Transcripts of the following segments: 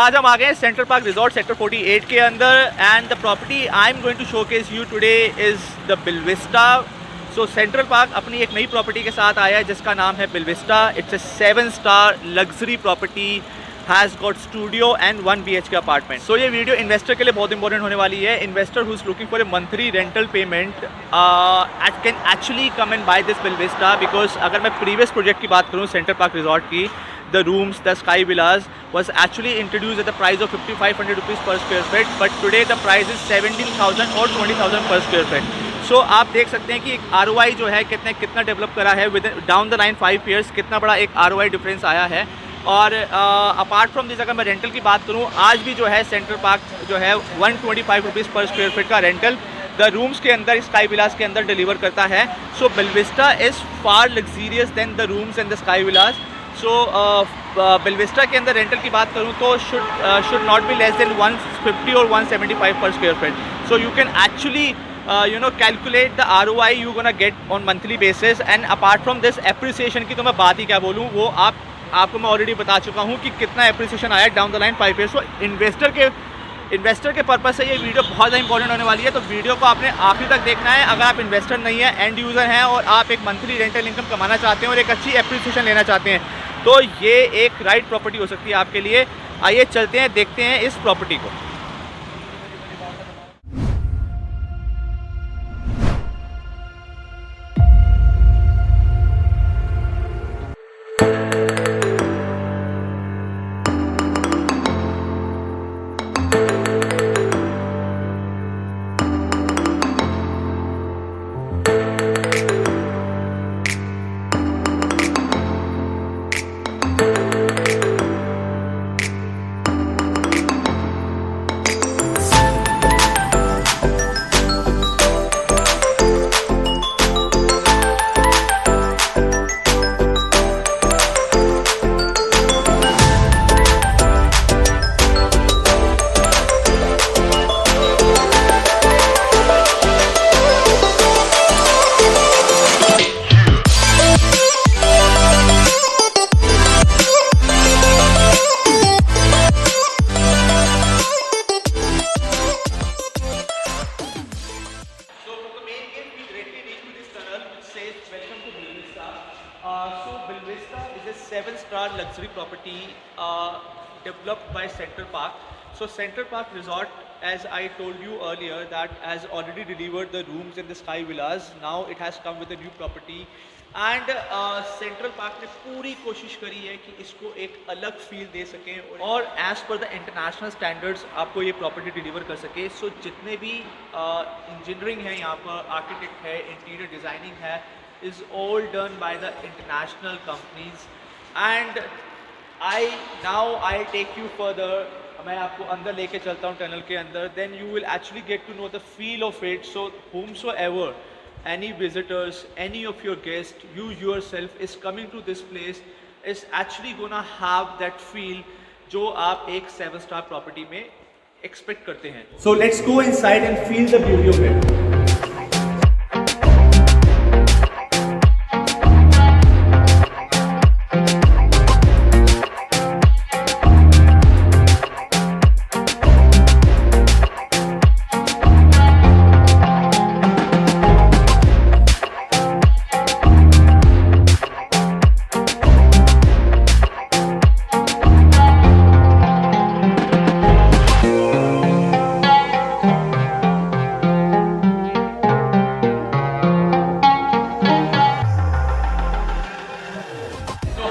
आज हम आ गए हैं सेंट्रल पार्क रिजॉर्ट सेक्टर 48 के अंदर and the property I am going to showcase you today is the Bilvista. So Central Park अपनी एक नई प्रॉपर्टी के साथ आया है जिसका नाम है बिलविस्टा। इट्स अ 7-स्टार luxury property, has got studio and 1 BHK apartment. So ये वीडियो इन्वेस्टर के लिए बहुत इंपॉर्टेंट होने वाली है। Investor who is looking for a monthly rental payment can actually come and buy this Bilvista, because अगर मैं प्रीवियस प्रोजेक्ट की बात करूँ सेंट्रल पार्क रिजॉर्ट की, the rooms, the sky villas was actually introduced at the price of 5,500 rupees per square feet, but today the price is 17,000 or 20,000 per square feet. So आप देख सकते हैं कि एक ROI जो है कितना डेवलप करा है with down the line 5 years, कितना बड़ा एक ROI डिफरेंस आया है। और अपार्ट फ्रॉम दिस अगर मैं रेंटल की बात करूँ, आज भी जो है सेंट्रल पार्क जो है 125 रुपीज़ पर स्क्वायर फीट का रेंटल द रूम्स के अंदर, स्काई विलास के अंदर डिलीवर करता है। So Bilvista is far luxurious than the rooms and the sky villas. So Bilvista के अंदर रेंटल की बात करूँ तो should not be less than 150 और 175 पर square feet. So you can actually calculate the ROI you gonna get on monthly basis. And apart from this appreciation की तो मैं बात ही क्या बोलूँ, वो आपको मैं ऑलरेडी बता चुका हूँ कि कितना एप्रिसिएशन आया down the line 5 years। So investor के पर्पज़ से ये वीडियो बहुत ज़्यादा इंपॉर्टेंट होने वाली है, तो वीडियो को आपने आखिरी तक देखना है। अगर आप इन्वेस्टर नहीं है, एंड यूज़र हैं और आप एक मंथली रेंटल इनकम कमाना चाहते हैं और एक अच्छी एप्रिसिएशन लेना चाहते हैं, तो ये एक राइट प्रॉपर्टी हो सकती है आपके लिए। आइए चलते हैं, देखते हैं इस प्रॉपर्टी को। So Bilvista is a 7-star luxury property developed by Central Park. So Central Park Resort, as I told you earlier, that has already delivered the rooms in the Sky Villas. Now it has come with a new property. And central park ने पूरी कोशिश करी है कि इसको एक अलग feel दे सकें और as per the international standards आपको ये प्रॉपर्टी डिलीवर कर सके। सो जितने भी इंजीनियरिंग है यहाँ पर, आर्किटेक्ट है, इंटीरियर डिज़ाइनिंग है, is all done by the international companies. And I take you further. मैं आपको अंदर लेके चलता हूँ टनल के अंदर, then you will actually get to know the feel of it. So whomsoever, any visitors, any of your guests, you yourself is coming to this place is actually gonna have that feel जो आप एक 7-star property में expect करते हैं. So let's go inside and feel the beauty of it.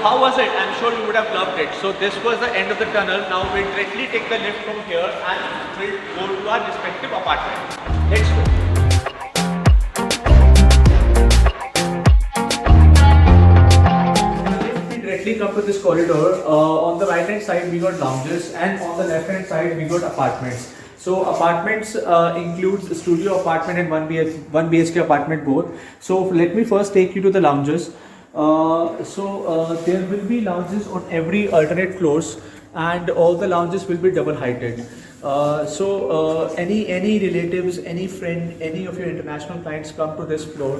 How was it? I'm sure you would have loved it. So this was the end of the tunnel. Now we'll directly take the lift from here and we'll go to our respective apartment. Let's go. We directly come to this corridor. On the right hand side we got lounges and on the left hand side we got apartments. So apartments includes studio apartment and 1 BHK apartment both. So let me first take you to the lounges. There will be lounges on every alternate floors and all the lounges will be double heighted. Any relatives, any friend, any of your international clients come to this floor,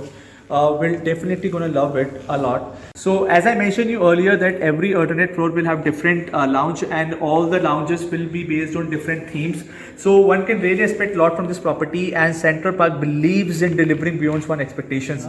will definitely gonna love it a lot. So as I mentioned you earlier that every alternate floor will have different lounge, and all the lounges will be based on different themes. So one can really expect a lot from this property, and Central Park believes in delivering beyond one's expectations.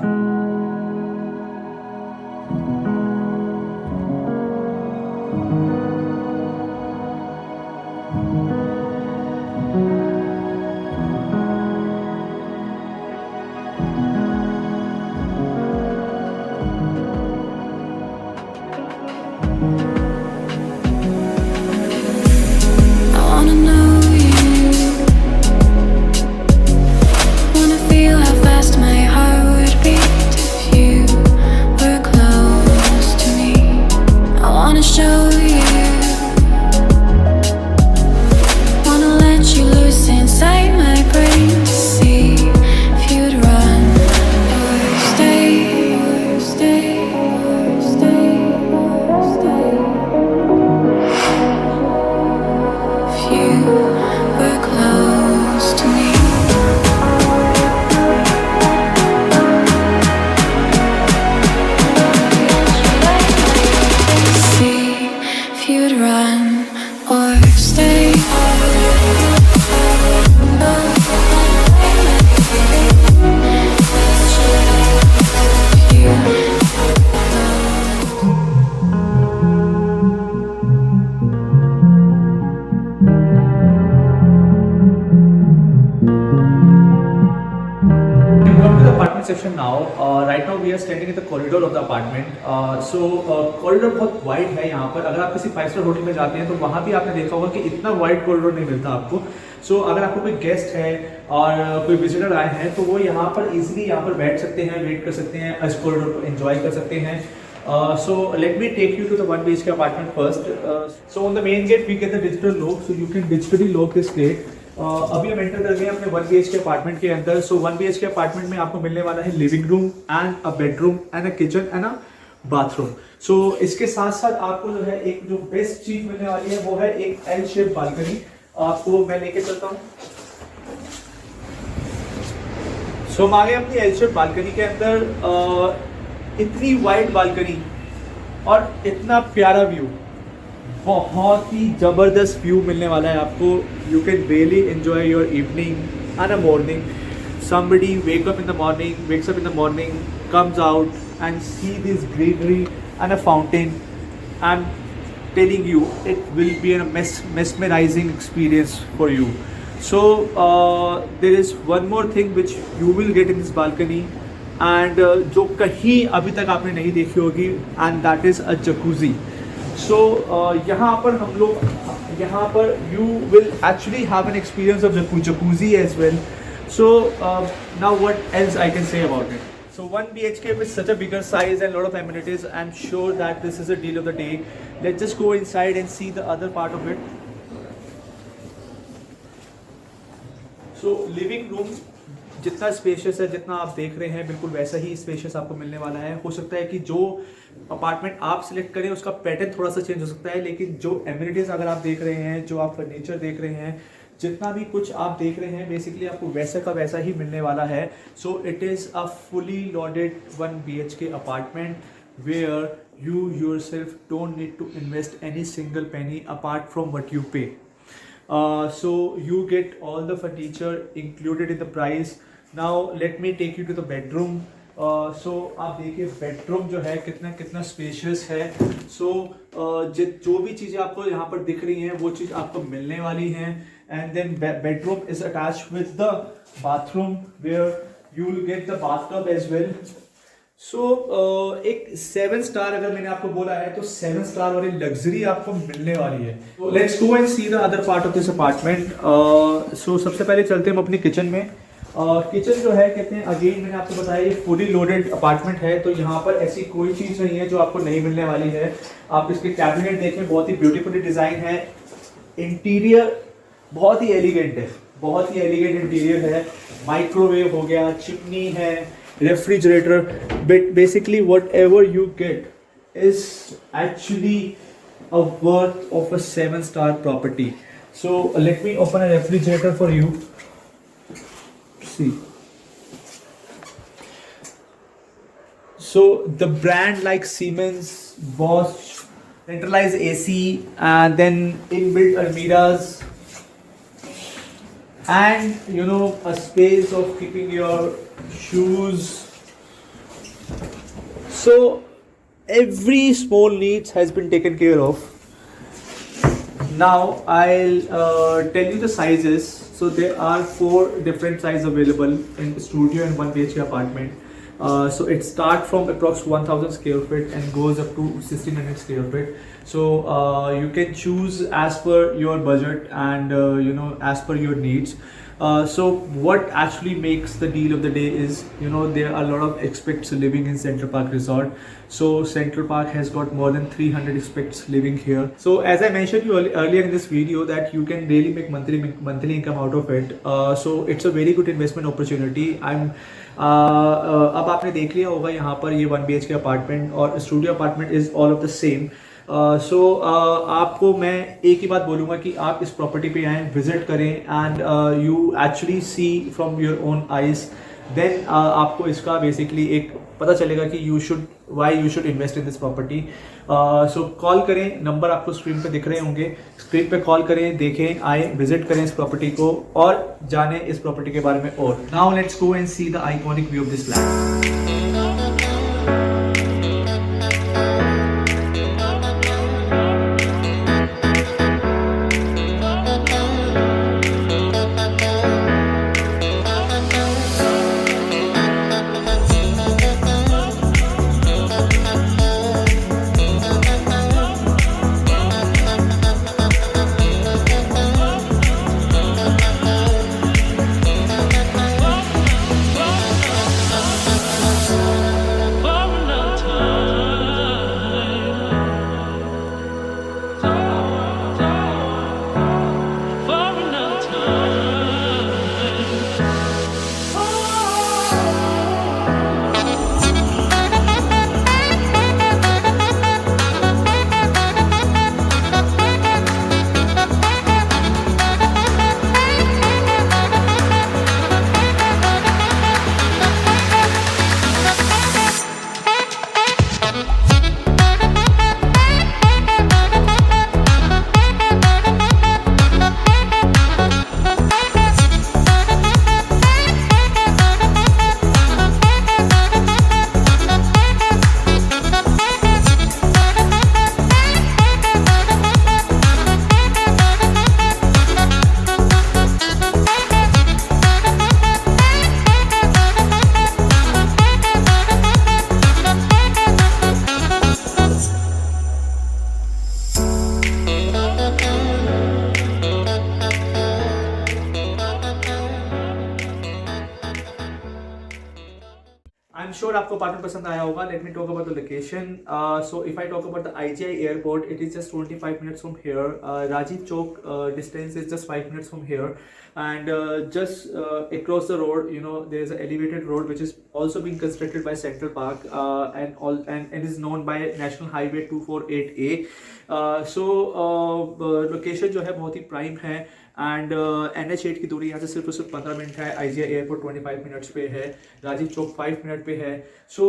Section now. Right now we are standing in the corridor of the apartment. Corridor बहुत wide है यहाँ पर. अगर आप किसी 5 star hotel में जाते हैं तो वहाँ भी आपने देखा होगा कि इतना वाइड कॉरिडोर नहीं मिलता आपको. अगर आपको कोई गेस्ट है और कोई विजिटर आए हैं तो वो यहाँ पर इजीली यहाँ पर बैठ सकते हैं, वेट कर सकते हैं, इस कॉरिडोर को एंजॉय कर सकते हैं. Let me take you to the 1 BHK apartment first. On the main gate we get the digital lock, so you can digitally lock this gate. अभी हम एंटर कर गए अपने 1 BHK अपार्टमेंट के अंदर. 1 BHK अपार्टमेंट में आपको मिलने वाला है living room and a bedroom and a kitchen and a bathroom. इसके साथ साथ आपको जो है एक जो बेस्ट चीज मिलने वाली है वो है एक एल शेप बालकनी. आपको मैं लेके चलता हूँ. हम आ गए अपनी एल शेप बालकनी के अंदर. इतनी वाइड बालकनी और इतना प्यारा व्यू, बहुत ही जबरदस्त व्यू मिलने वाला है आपको. You can really enjoy your evening and a morning. somebody wakes up in the morning, comes out and see this greenery and a fountain. I'm telling you, it will be a mesmerizing experience for you. There is one more thing which you will get in this balcony, and जो कहीं अभी तक आपने नहीं देखी होगी, and that is a jacuzzi. यहाँ पर हम लोग you will actually have an experience of jacuzzi as well. Now what else I can say about it? 1 BHK with such a bigger size and lot of amenities, I'm sure that this is a deal of the day. Let's just go inside and see the other part of it. Living room जितना spacious है, जितना आप देख रहे हैं, बिल्कुल वैसा ही spacious आपको मिलने वाला है. हो सकता है कि जो अपार्टमेंट आप सिलेक्ट करें उसका पैटर्न थोड़ा सा चेंज हो सकता है, लेकिन जो एमिनिटीज़ अगर आप देख रहे हैं, जो आप फर्नीचर देख रहे हैं, जितना भी कुछ आप देख रहे हैं, बेसिकली आपको वैसा का वैसा ही मिलने वाला है. It is a fully loaded 1 BHK apartment where you yourself don't need to invest any single penny apart from what you pay. So you get all the furniture included in the price. Now let me take you to the bedroom. आप देखिए bedroom जो है कितना spacious है. जो भी चीज़ें आपको यहाँ पर दिख रही हैं वो चीज़ आपको मिलने वाली हैं. And then bedroom is attached with the bathroom where you will get the bathtub as well. एक 7 स्टार अगर मैंने आपको बोला है तो 7 स्टार वाली लग्जरी आपको मिलने वाली है. Let's go and see the other part of this apartment. सबसे पहले चलते हैं हम अपनी किचन में. किचन जो है कहते हैं, अगेन मैंने आपको बताया ये फुली लोडेड अपार्टमेंट है, तो यहाँ पर ऐसी कोई चीज़ नहीं है जो आपको नहीं मिलने वाली है. आप इसके कैबिनेट देखें, बहुत ही ब्यूटीफुली डिज़ाइन है. इंटीरियर बहुत ही एलिगेंट है, बहुत ही एलिगेंट इंटीरियर है. माइक्रोवेव हो गया, चिमनी है, refrigerator, but basically whatever you get is actually a worth of a 7-star property. So let me open a refrigerator for you. See, So the brand like Siemens, Bosch, centralized AC, and then inbuilt almiras, and you know, a space of keeping your shoes. So every small needs has been taken care of. Now I'll tell you the sizes. So there are 4 different sizes available in studio and 1 BHK apartment. So it starts from approx 1000 square feet and goes up to 1600 square feet. So you can choose as per your budget and you know, as per your needs. So what actually makes the deal of the day is, you know, there are a lot of expats living in Central Park Resort. So Central Park has got more than 300 expats living here. So as I mentioned you earlier in this video that you can really make monthly income out of it. So it's a very good investment opportunity. अब आपने देख लिया होगा यहाँ पर ये 1 BHK apartment और studio apartment is all of the same. So आपको मैं एक ही बात बोलूँगा कि आप इस प्रॉपर्टी पे आएँ, विजिट करें and you actually see from your own eyes. Then आपको इसका बेसिकली एक पता चलेगा कि why you should invest in this property. So call करें, नंबर आपको स्क्रीन पे दिख रहे होंगे, स्क्रीन पे कॉल करें, देखें, आए, विजिट करें इस प्रॉपर्टी को और जानें इस प्रॉपर्टी के बारे में. और now let's go and see the iconic view of this land. I'm sure आपको अपार्टमेंट पसंद आया होगा. Let me talk about the location. So if I talk about the IGI airport, it is just 25 minutes from here. Rajiv Chowk distance is just 5 minutes from here, and just across the road, you know, there is an elevated road which is also being constructed by Central Park, and is known by National Highway 248A. So location जो है बहुत ही prime है. And NH8 की दूरी यहाँ से सिर्फ 15 minute है. IGI एयरपोर्ट 25 मिनट्स पे है. राजीव चौक 5 मिनट पे है. सो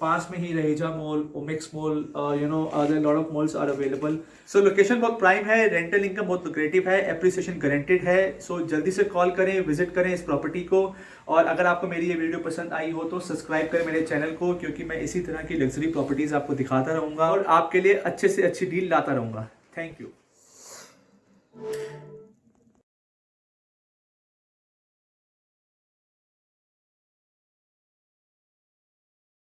पास में ही Raheja mall, Omaxe mall, you know, other lot of malls are available. So location बहुत प्राइम है, रेंटल इनकम बहुत लुक्रेटिव है, एप्रिसिएशन गारंटेड है. सो जल्दी से कॉल करें, विजिट करें इस प्रॉपर्टी को. और अगर आपको मेरी ये वीडियो पसंद आई हो तो सब्सक्राइब करें मेरे चैनल को, क्योंकि मैं इसी तरह की लग्जरी प्रॉपर्टीज आपको दिखाता रहूँगा और आपके लिए अच्छे से अच्छी डील लाता रहूँगा. Thank you.